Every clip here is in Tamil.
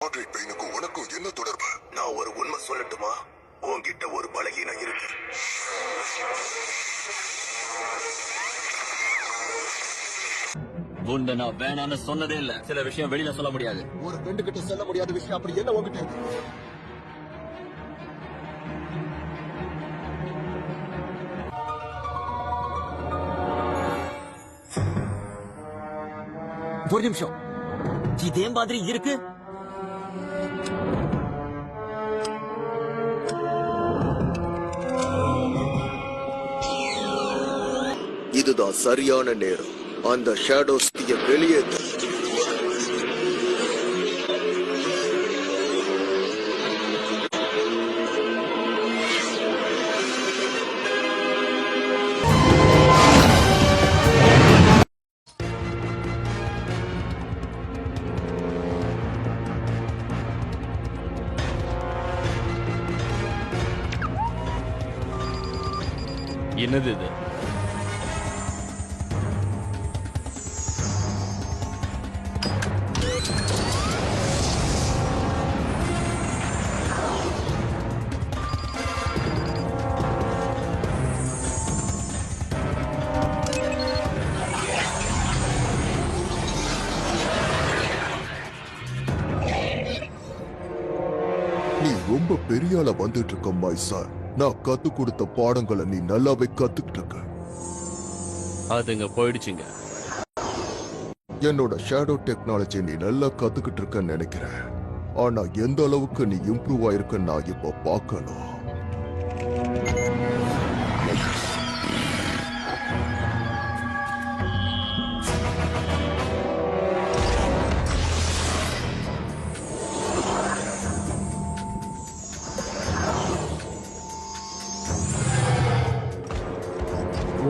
உனக்கும் என்ன தொடர்பு? நான் ஒரு உண்மை சொல்லட்டுமா? உன்கிட்ட ஒரு பலகீனம் இருக்கு. உன்னை நான் வேணான்னு சொன்னதே இல்ல. சில விஷயம் வெளியில சொல்ல முடியாது. ஒரு ஃப்ரெண்டு கிட்ட சொல்ல முடியாத விஷயம் அப்படி என்ன உங்ககிட்ட? ஒரு நிமிஷம், இதே மாதிரி இருக்கு. இதுதான் சரியான நேரம். அந்த ஷேடோஸ் வெளியேற்று. என்னது இது? நீ ரொம்ப பெரிய ஆளா வந்துட்டு இருக்க மாய் சார். நான் கத்து கொடுத்த பாடங்களை நீ நல்லாவே கத்துக்கிட்டு இருக்க. அதுங்க போயிடுச்சுங்க. என்னோட ஷேடோ டெக்னாலஜி நீ நல்லா கத்துக்கிட்டு இருக்கன்னு நினைக்கிறேன். ஆனா எந்த அளவுக்கு நீ இம்ப்ரூவ் ஆயிருக்க நான் இப்ப பார்க்கணும்.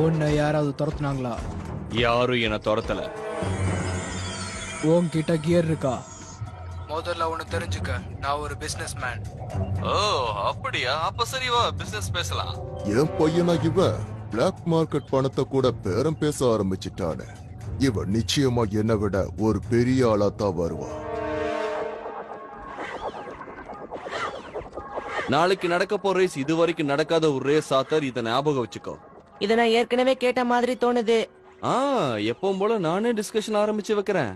உன்னை யாராவது துரத்துனாங்களா? யாரும் என்ன துரத்தல. உன்கிட்ட கியர் இருக்கா? முதல்ல ஒன்னு தெரிஞ்சுக்க, நான் ஒரு பிசினஸ் மேன். ஓ அப்படியா? அப்ப சரி வா பிசினஸ் பேசலாம். என் பையனா இவன் பிளாக் மார்க்கெட் பணத்தை கூட பேரம் பேச ஆரம்பிச்சிட்டானே. இவன் நிச்சயமா என்னை விட ஒரு பெரிய ஆளா தான் வருவான். நாளைக்கு நடக்க போற ரேஸ் இது வரைக்கும் நடக்காத ஒரு ரேஸ் ஆத்தர். இதை ஞாபகம் வச்சுக்கோ. இத நான் ஏற்கனவே கேட்ட மாதிரி தோணுது. எப்பவும் போல நானே டிஸ்கஷன் ஆரம்பிச்சு வைக்கிறேன்.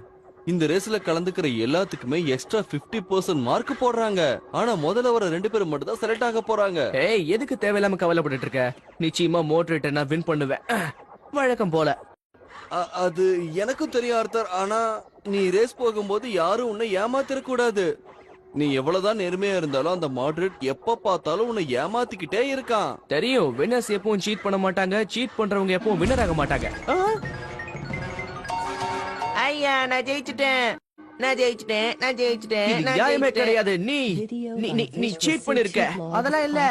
இந்த ரேஸ்ல கலந்துக்கிற எல்லாத்துக்குமே எக்ஸ்ட்ரா 50% மார்க் போடுறாங்க. ஆனா முதல்ல வர 2 பேரும் மட்டும் தான் செலக்ட் ஆக போறாங்க. ஏய், எதுக்கு தேவையில்லாம கவலைப்பட்டு இருக்க? நிச்சயமா மோட்டரேட்டர் நான் வின் பண்ணுவேன், வழக்கம் போல. அது எனக்கும் தெரியும் ஆர்த்தர். ஆனா நீ ரேஸ் போகும்போது யாரும் உன்னை ஏமாத்திர கூடாது. நீ எவ்வளவுதான் நேர்மையா இருந்தாலும் அந்த மாடரேட் எப்ப பார்த்தாலும் உன்னை ஏமாத்திக்கிட்டே இருக்கான். தெரியும், வின்னர்ஸ் எப்பவும் சீட் பண்ண மாட்டாங்க, சீட் பண்றவங்க எப்பவும் வின்னர் ஆக மாட்டாங்க. ஐயா, நான் ஜெயிச்சிட்டேன், நான் ஜெயிச்சிட்டேன், நான் ஜெயிச்சிட்டேன். இது நியாயமே கிடையாது. நீ சீட் பண்ணிருக்க. அதெல்லாம் இல்ல,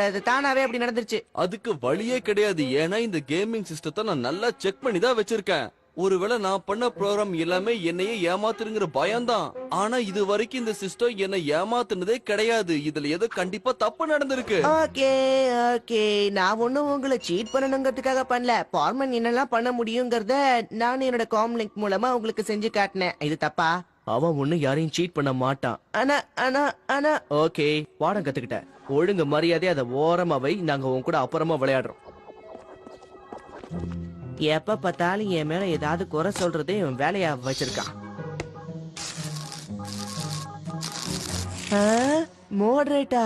அது தானாவே அப்படி நடந்துருச்சு. அதுக்கு வழியே கிடையாது. ஏன்னா இந்த கேமிங் சிஸ்டத்தை நான் நல்லா செக் பண்ணி தான் வச்சிருக்கேன். ஒருவேளை நான் பண்ண ப்ரோக்ராம் எல்லாமே என்னையே ஏமாத்துருங்கிற பயம்தான். ஆனா இது வரைக்கும் இந்த சிஸ்டம் என்ன ஏமாத்துனதே கிடையாது. இதுல ஏதோ கண்டிப்பா தப்பு நடந்திருக்கு. ஓகே ஓகே, நான் ஒண்ணும் உங்களை சீட் பண்ணணுங்கிறதுக்காக பண்ணல. ஃபார்மன் என்னெல்லாம் பண்ண முடியுங்கிறத நான் என்னோட காம்லிங்க் மூலமா உங்களுக்கு செஞ்சு காட்டினேன். இது தப்பா? அவன் ஒண்ணு யாரையும் சீட் பண்ண மாட்டான். ஆனா ஆனா ஆனா ஓகே, பாடம் கத்துக்கிட்டேன். ஒழுங்கு மரியாதை அதை ஓரமா வை. நாங்க உன் கூட அப்புறமா விளையாடுறோம். எப்ப பார்த்தாலும் என் மேல ஏதாவது குறை சொல்றதே இவன் வேலையா வச்சிருக்கான். மோடரேட்டா,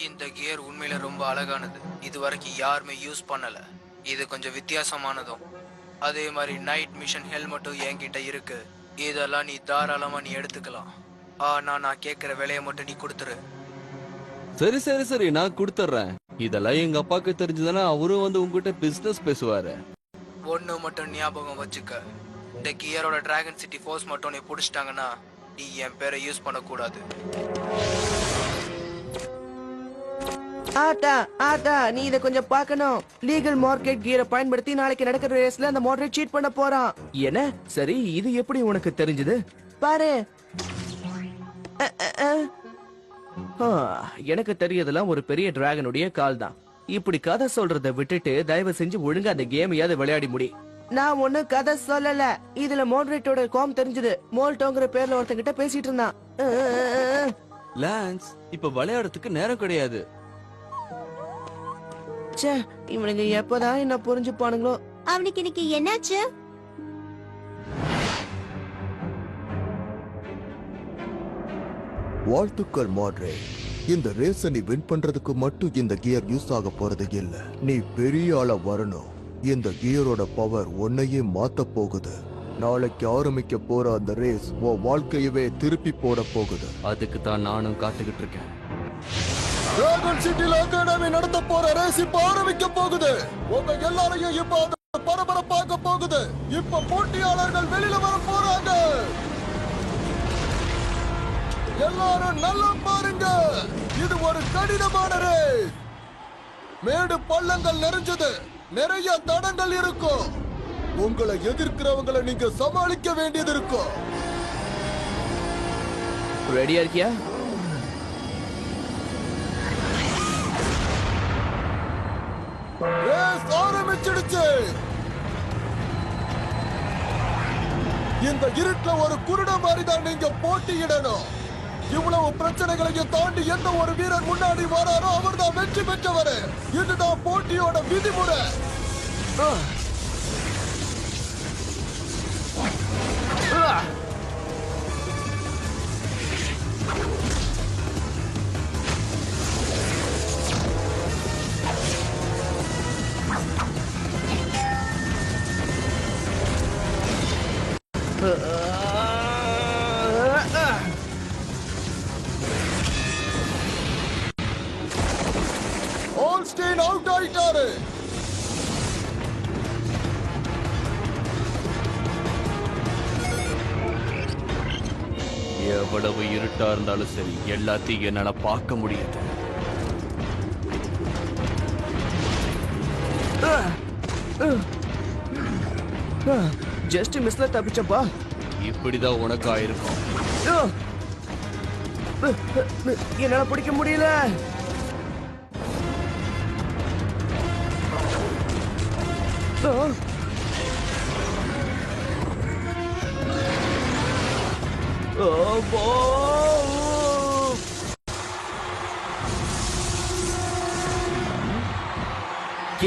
இந்த கியர் உண்மையில ரொம்ப அழகானது. இது வரைக்கும் யாருமே யூஸ் பண்ணல. இது கொஞ்சம் வித்தியாசமானதும். அதே மாதிரி நைட் மிஷன் ஹெல்மெட்டும் என்கிட்ட இருக்கு. இதெல்லாம் நீ தாராளமா நீ எடுத்துக்கலாம். ஆனா நான் கேக்குற விலையை மட்டும் நீ கொடுத்துரு. சரி சரி சரி, நான் கொடுத்துறேன். இதெல்லாம் எங்க அப்பாக்கு தெரிஞ்சதுன்னா அவரும் வந்து உங்ககிட்ட பிசினஸ் பேசுவாரு. ஒண்ணு மட்டும் ஞாபகம் வச்சுக்க, இந்த கியரோட டிராகன் சிட்டி ஃபோர்ஸ் மட்டும் நீ புடிச்சிட்டாங்கன்னா நீ என் பேரை யூஸ் பண்ணக்கூடாது. ஆத்தா ஆத்தா, நீ இத கொஞ்சம் பார்க்கணும். லீகல் மார்க்கெட் கியரை பயன்படுத்தி நாளைக்கு நடக்கிற ரேஸ்ல அந்த மாடரேட் சீட் பண்ண போறான். என்ன? சரி, இது எப்படி உனக்கு தெரிஞ்சது? பாரு. எனக்கு தெரியதெல்லாம் ஒரு பெரிய டிராகனுடைய கால் தான். இப்படி கதை சொல்றத விட்டுட்டு தயவு செஞ்சு ஒழுங்கா அந்த கேமையாவது விளையாடி முடி. நான் ஒண்ணு கதை சொல்லல. இதுல மோடரேட்டோட காம் தெரிஞ்சது. மோல்டோங்கிற பேர்ல ஒருத்தங்கிட்ட பேசிட்டு இருந்தான். லான்ஸ், இப்ப விளையாடுறதுக்கு நேரம் கிடையாது. ச்சே, இவனுங்க எப்பதான் என்ன புரிஞ்சுப்பானுங்களோ. அவனுக்கு இன்னைக்கு என்னாச்சு? வாழ்த்துக்கள் மாட்ரே. இந்த ரேஸ நீ வின் பண்றதுக்கு மட்டும் இந்த கியர் யூஸ் ஆக போறது இல்ல. நீ பெரிய ஆளா வரணும். இந்த கியரோட பவர் உன்னையே மாத்த போகுது. நாளைக்கு ஆரம்பிக்க போற அந்த ரேஸ் உன் வாழ்க்கையவே திருப்பி போட போகுது. அதுக்கு தான் நானும் காத்துக்கிட்டு இருக்கேன். டிராகன் சிட்டில அகாடமி நடத்த போற ரேஸ் இப்ப ஆரம்பிக்க போகுது. உங்க எல்லாரையும் இப்ப அது பரபரப்பாக்க போகுது. இப்ப போட்டியாளர்கள் வெளியில வர போறாங்க. எல்லாரும் நல்லா பாருங்க. இது ஒரு கடினமான ரேஸ். மேடு பள்ளங்கள் நிறைஞ்சது. நிறைய தடங்கள் இருக்கும். உங்களை எதிர்க்கிறவங்களை நீங்க சமாளிக்க வேண்டியது இருக்கும். ரெடியா இருக்கியா? ரேஸ் ஆரம்பிச்சிடுச்சு. இந்த இருட்டுல ஒரு குருட மாதிரி தான் நீங்க போட்டியிடணும். இவ்வளவு பிரச்சனைகளையும் தாண்டி எந்த ஒரு வீரர் முன்னாடி வராரோ அவர் தான் வெற்றி பெற்றவர். இதுதான் போட்டியோட விதிமுறை. ஆல்ஸ்டீன் அவுட் ஆயிட்டாரு. எவ்வளவு இருட்டா இருந்தாலும் சரி, எல்லாத்தையும் என்னால பார்க்க முடியுது. ஜஸ்ட் மிஸ்ல தப்பிச்சப்பா. இப்படிதான் உனக்கு ஆயிருக்கும். என்னால பிடிக்க முடியல.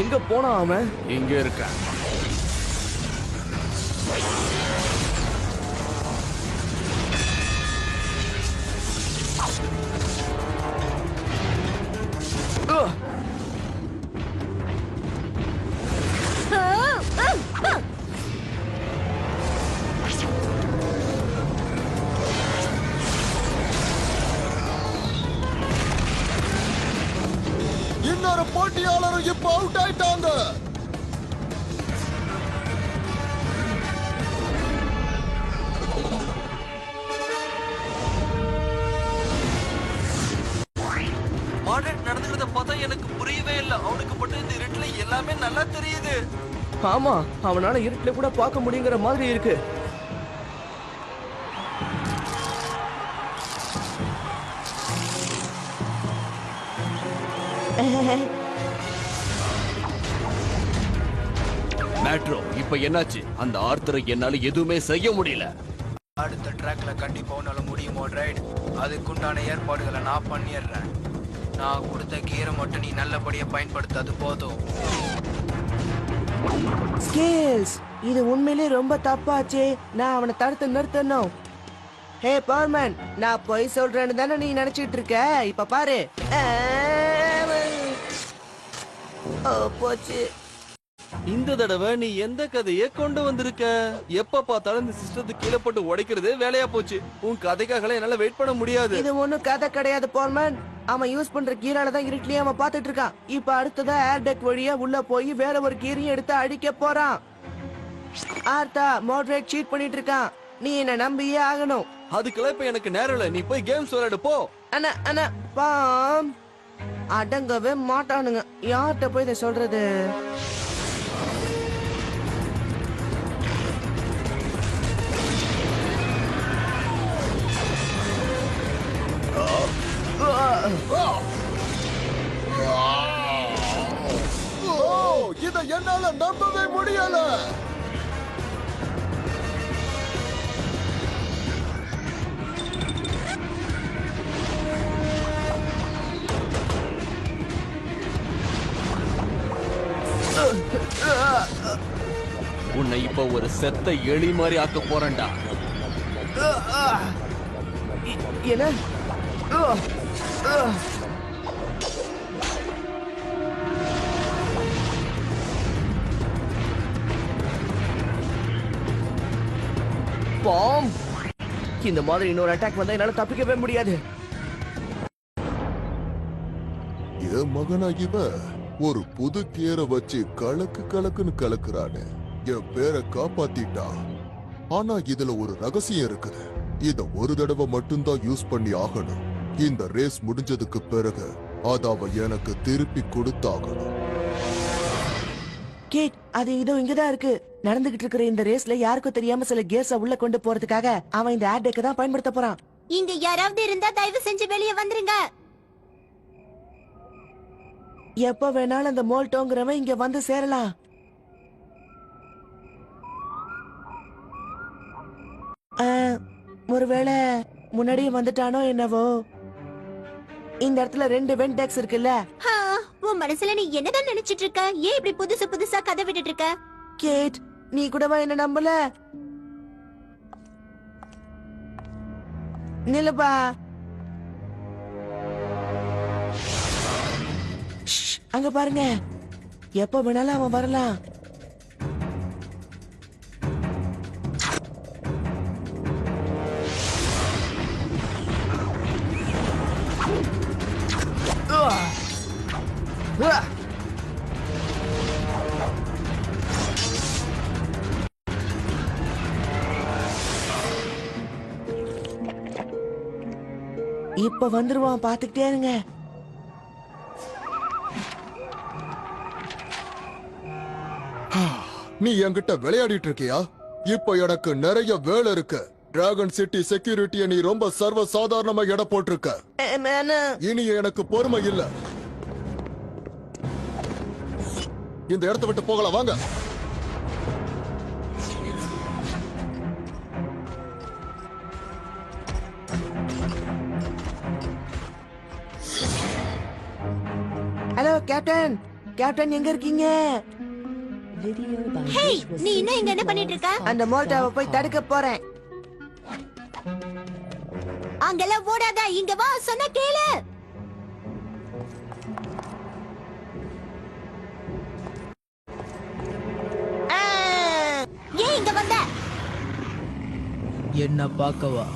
எங்க போனா அவன்? இங்க இருக்க. இன்னொரு போட்டியாளரும் இப்ப அவுட் ஆயிட்டாங்க. மாடரேட் நடந்துக்கிறத பார்த்தா எனக்கு புரியவே இல்லை. அவனுக்கு மட்டும் இந்த இருட்டுல எல்லாமே நல்லா தெரியுது. ஆமா, அவனால இருட்டுல கூட பார்க்க முடியுங்கிற மாதிரி இருக்கு. மேட்ரோ, இப்ப என்னாச்சு? அந்த ஆர்த்தரை என்னால எதுவுமே செய்ய முடியல. அடுத்த ட்ராக்ல கண்டிப்பா உன்னால முடியுமோ ரைட்? அதுக்குண்டான ஏற்பாடுகளை நான் பண்ணிடுறேன். நான் கொடுத்த கீரை மட்டும் நீ நல்லபடியா பயன்படுத்தாது போதும். ஸ்கேல்ஸ், இது உண்மையிலே ரொம்ப தப்பாச்சே. நான் அவனை தடுத்து நிறுத்தணும். ஹே பர்மன், நான் பொய் சொல்றேன்னு தானே நீ நினைச்சிட்டு இருக்க? இப்ப பாரு. போச்சு. இந்த தடவை நீ எந்த கதையை கொண்டு வந்திருக்க? எப்ப பார்த்தாலும் இந்த சிஸ்டத்துக்கு கீழே போட்டு உடைக்கிறதே வேலையா போச்சு. உன் கதைக்காக என்னால வெயிட் பண்ண முடியாது. இது ஒண்ணும் கதை கிடையாது பர்மன். அவன் யூஸ் பண்ற கீரால தான் இருட்டிலேயே அவன் பாத்துட்டு இருக்கான். இப்ப அடுத்ததா ஏர் டெக் வழியா உள்ள போய் வேற ஒரு கீரையும் எடுத்து அடிக்க போறான். ஆர்த்தா, மாடரேட் சீட் பண்ணிட்டு இருக்கான். நீ என்ன நம்பியே ஆகணும். அதுக்கெல்லாம் இப்ப எனக்கு நேரம் இல்ல. நீ போய் கேம்ஸ் விளையாடு போ. அண்ணா அண்ணா பாம், அடங்கவே மாட்டானுங்க. யார்கிட்ட போய் இதை சொல்றது? இதை என்னால நம்பவே முடியல. உன்னை இப்ப ஒரு செத்த எலி மாதிரி ஆக்க போறேன்டா. என்ன பாம், இந்த மாதிரி இன்னொரு அட்டாக் வந்தா என்னால தப்பிக்கவே முடியாது. என் மகனா இவன் ஒரு புது கியரை வச்சு கலக்கு கலக்குன்னு கலக்குறானு என் பேரை காப்பாத்திட்டான். ஆனா இதுல ஒரு ரகசியம் இருக்குது. இத ஒரு தடவை மட்டும்தான் யூஸ் பண்ணி ஆகணும். இந்த ரேஸ் முடிஞ்சதுக்கு பிறகு அத அவ எனக்கு திருப்பி கொடுத்தாகணும். கேட், அது இதோ இங்கதான் இருக்கு. நடந்துகிட்டு இருக்கிற இந்த ரேஸ்ல யாருக்கும் தெரியாம சில கியர்ஸ உள்ள கொண்டு போறதுக்காக அவன் இந்த ஏர் டெக்க தான் பயன்படுத்த போறான். இங்க யாராவது இருந்தா தயவு செஞ்சு வெளியே வந்துருங்க. எப்ப வேணாலும் அந்த மோல்டோங்கிறவன் இங்க வந்து சேரலாம். ஒருவேளை முன்னாடியே வந்துட்டானோ என்னவோ. இந்த இடத்துல 2 வென்டெக்ஸ் இருக்குல்ல. ஆ, உன் மனசுல நீ என்னதான் நினைச்சிட்டு இருக்க? ஏன் இப்படி புதுசு புதுசா கதை விட்டுட்டு இருக்க? கேட், நீ கூடவா என்ன நம்பல? நிலபா, அங்க பாருங்க, எப்ப வேணாலும் அவன் வரலாம். இப்ப வந்துருவான், பாத்துக்கிட்டே இருங்க. நீ என்கிட்ட விளையாடிட்டு இருக்கியா? இப்ப எனக்கு நிறைய வேலை இருக்கு. டிராகன் சிட்டி செக்யூரிட்டியை நீ ரொம்ப சர்வ சாதாரணமா எடை போட்டிருக்க. இனி எனக்கு பொறுமை இல்ல. இந்த இடத்தை விட்டு போகலாம், வாங்க. ஹலோ கேப்டன், கேப்டன் எங்க இருக்கீங்க? ஹேய், நீ இன்னும் இங்க என்ன பண்ணிட்டு இருக்க? அந்த மோல்டாவை போய் தடுக்க போறேன். அங்கெல்லாம் ஓடாத, இங்க வா, சொன்னா கேளு. ஏன் இங்க வந்த? என்ன பார்க்கவா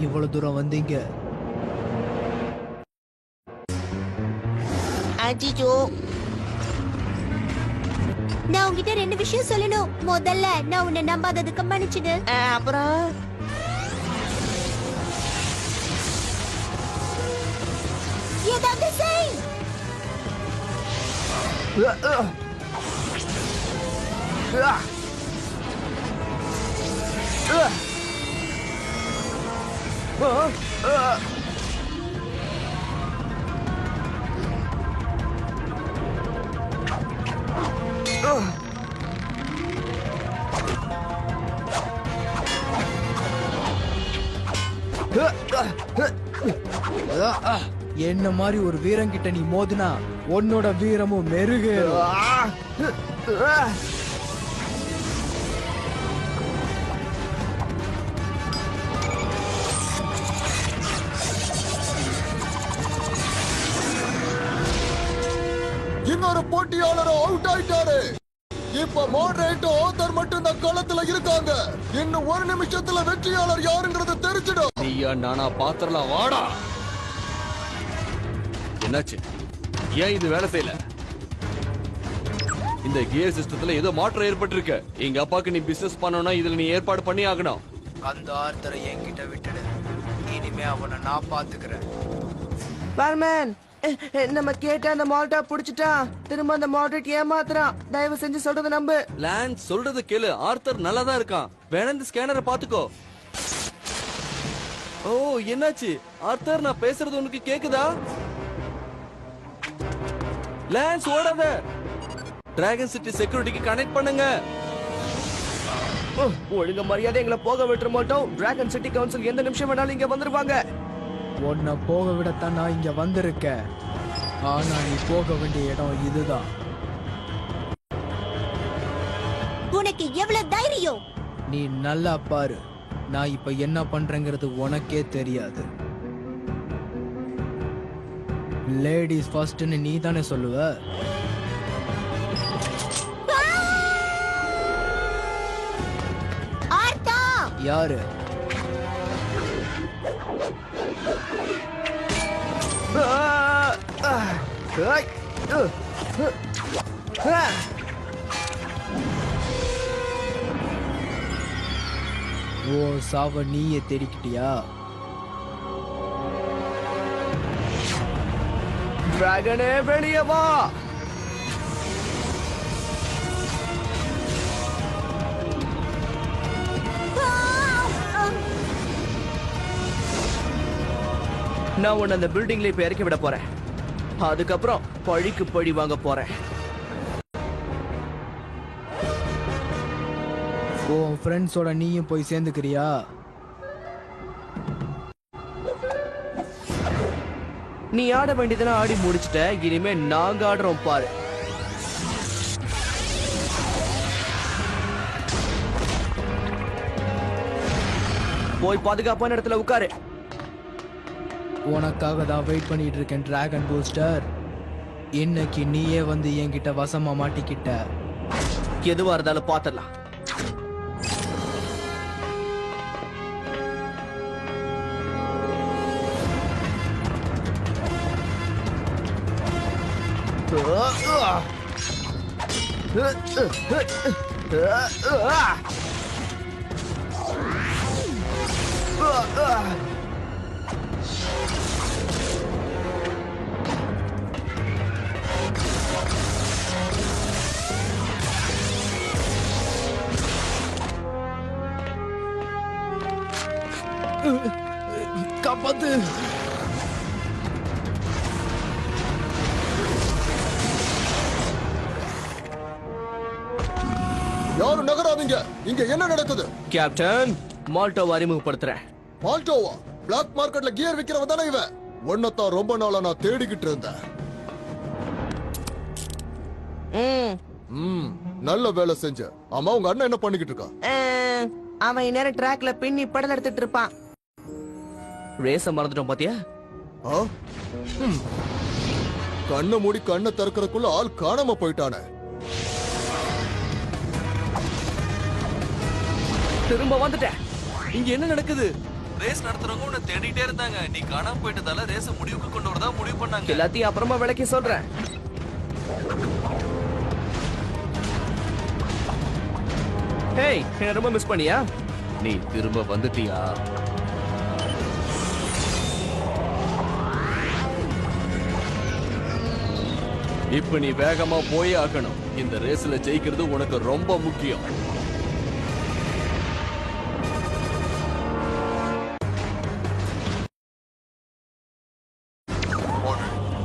இவ்வளவு தூரம் வந்தீங்க? அஜிஜோ, நான் உன்கிட்ட 2 விஷயம் சொல்லணும். முதல்ல, நான் உன்னை நம்பாததுக்கு மன்னிச்சிடு. அப்புறம் ஏதாவது செய். என்ன மாதிரி ஒரு வீரங்கிட்ட நீ மோதினா உன்னோட வீரமும் மெருகேறும். இன்னொரு போட்டியாளர் அவுட் ஆயிட்டாரு. இப்ப மாடரேட் ஆத்தர் மட்டும் தான் களத்துல இருக்காங்க. இன்னும் 1 நிமிஷத்துல வெற்றியாளர் யாருங்கிறது தெரிஞ்சிடும். நீயா நானா பாத்திரலாம், வாடா. என்னாச்சு? ஏன் இது வேலை செய்யல? இந்த கியர் சிஸ்டத்துல ஏதோ மாற்றம் ஏற்பட்டிருக்கு. எங்க அப்பாக்கு நீ பிசினஸ் பண்ணணும்னா இதுல நீ ஏற்பாடு பண்ணி ஆகணும். அந்த ஆர்த்தரை என்கிட்ட விட்டுடு. இனிமே அவனை நான் பாத்துக்கிறேன். பார்மேன், நம்ம கேட்ட அந்த மால்டா புடிச்சிட்டான். திரும்ப அந்த மால்டேட் ஏமாத்துறான். தயவு செஞ்சு சொல்றத நம்பு. லான்ஸ் சொல்றது கேளு. ஆர்த்தர் நல்லா தான் இருக்கான். வேணா இந்த ஸ்கேனரை பாத்துக்கோ. ஓ, என்னாச்சு? ஆர்த்தர், நான் பேசுறது உனக்கு கேக்குதா? லான்ஸ், ஓடாத. டிராகன் சிட்டி செக்யூரிட்டிக்கு கனெக்ட் பண்ணுங்க. ஒழுங்க மரியாதை எங்களை போக விட்டுற மாட்டோம். டிராகன் சிட்டி கவுன்சில் எந்த நிமிஷம் வேணாலும் இங்க வந்துருவாங்க. உன்னை போக விடத்தான் நான் இங்க வந்திருக்கேன். ஆனா நீ போக வேண்டிய இடம் இதுதான். உனக்கு எவ்வளவு இவ்வளவு தைரியம்? நீ நல்லா பாரு, நான் இப்ப என்ன பண்றேங்கிறது உனக்கே தெரியாது. லேடிஸ் ஃபர்ஸ்ட்னு நீ தானே சொல்லுவ. ஆர்த்தா! யாரு? ஓ சாவ நீயே தேடிக்கிட்டியா? டிராகனே வெளியே வா. நான் உன்னை அந்த பில்டிங்ல இப்ப இறக்கி விட போறேன். அதுக்கப்புறம் பழிக்கு பழி வாங்க போறேன். உன் ஃப்ரெண்ட்ஸோட நீயும் போய் சேர்ந்துக்கிறியா? நீ ஆட வேண்டியதெல்லாம் ஆடி முடிச்சிட்ட, இனிமே நாங்க ஆடுறோம் பாரு. போய் பாதுகாப்பான இடத்துல உட்காரு. உனக்காக தான் வெயிட் பண்ணிட்டு இருக்கேன் டிராகன் பூஸ்டர். இன்னைக்கு நீயே வந்து என்கிட்ட வசமா மாட்டிக்கிட்ட. எதுவா இருந்தாலும் பாத்துடலாம். காப்பாத்து. யாரும் நகராதீங்க. இங்க என்ன நடக்குது? கேப்டன், மால்டோவை அறிமுகப்படுத்துறேன். மால்டோவா? பிளாக் மார்க்கெட்ல கியர் விக்கிறவன் தானே இவன்? ஒன்னத்தான் ரொம்ப நாளா நான் தேடிக்கிட்டு இருந்தேன். நல்ல வேலை செஞ்ச. ஆமா, உங்க அண்ணன் என்ன பண்ணிக்கிட்டு இருக்கா? அவன் இந்நேரம் ட்ராக்ல பின்னி படம் எடுத்துட்டு இருப்பான். ரேஸ மறந்துட்டோம் பாத்தியா? கண்ணை மூடி கண்ணை திறக்கிறதுக்குள்ள ஆள் காணாம போயிட்டானே. திரும்ப வந்துட்டேன். இங்க என்ன நடக்குது? ரேஸ் நடத்துறவங்க உன்னை தேடிட்டே இருந்தாங்க. நீ காணாம போயிட்டதால ரேஸ முடிவுக்கு கொண்டு வரதா முடிவு பண்ணாங்க. எல்லாத்தையும் அப்புறமா விளக்கி சொல்றேன். ஹேய், என்ன ரொம்ப மிஸ் பண்ணியா? நீ திரும்ப வந்துட்டியா? இப்ப நீ வேகமா போயே ஆகணும். இந்த ரேஸ்ல ஜெயிக்கிறது உனக்கு ரொம்ப முக்கியம்.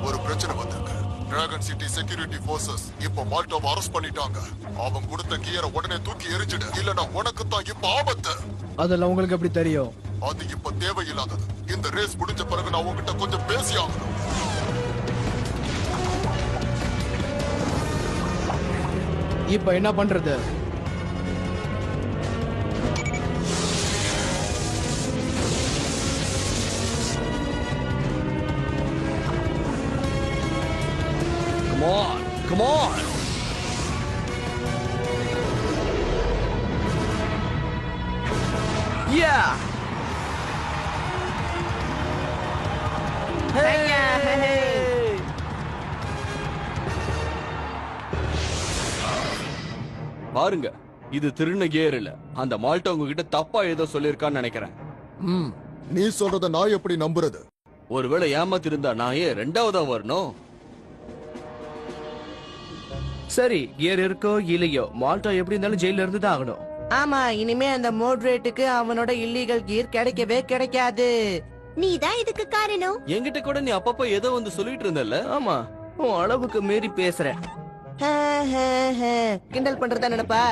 ஒரு பிரச்சனை வந்திருக்கு. டிராகன் சிட்டி செக்யூரிட்டி போர்சஸ் இப்ப மால்டோவை அரெஸ்ட் பண்ணிட்டாங்க. அவன் கொடுத்த கியரை உடனே தூக்கி எரிஞ்சிடு, இல்லனா உனக்கு தான் இப்ப ஆபத்து. அதெல்லாம் உங்களுக்கு எப்படி தெரியும்? அது இப்ப தேவையில்லாதது. இந்த ரேஸ் முடிஞ்ச பிறகு நான் உங்ககிட்ட கொஞ்சம் பேசி ஆகணும். இப்ப என்ன பண்றது? Come on, come on. Yeah. Hey. பாருங்க, இது திருண்ண கியர் இல்ல. அந்த மால்டோ உங்ககிட்ட தப்பா ஏதோ சொல்லிருக்கான்னு நினைக்கிறேன். நீ சொல்றத நான் எப்படி நம்புறது? ஒருவேளை ஏமாத்திருந்தா நான் ஏன் ரெண்டாவதா வரணும்? சரி, கியர் இருக்கோ இல்லையோ, மால்டோ எப்படி இருந்தாலும் ஜெயில இருந்து தான் ஆகணும். ஆமா, இனிமே அந்த மோட்ரேட்டுக்கு அவனோட இல்லீகல் கியர் கிடைக்கவே கிடைக்காது. நீதான் இதுக்கு காரணம். என்கிட்ட கூட நீ அப்பப்ப ஏதோ வந்து சொல்லிட்டு இருந்தல்ல? ஆமா, உன் அளவுக்கு மீறி பேசுற. கிண்டல் பண்றதா நினைப்பா?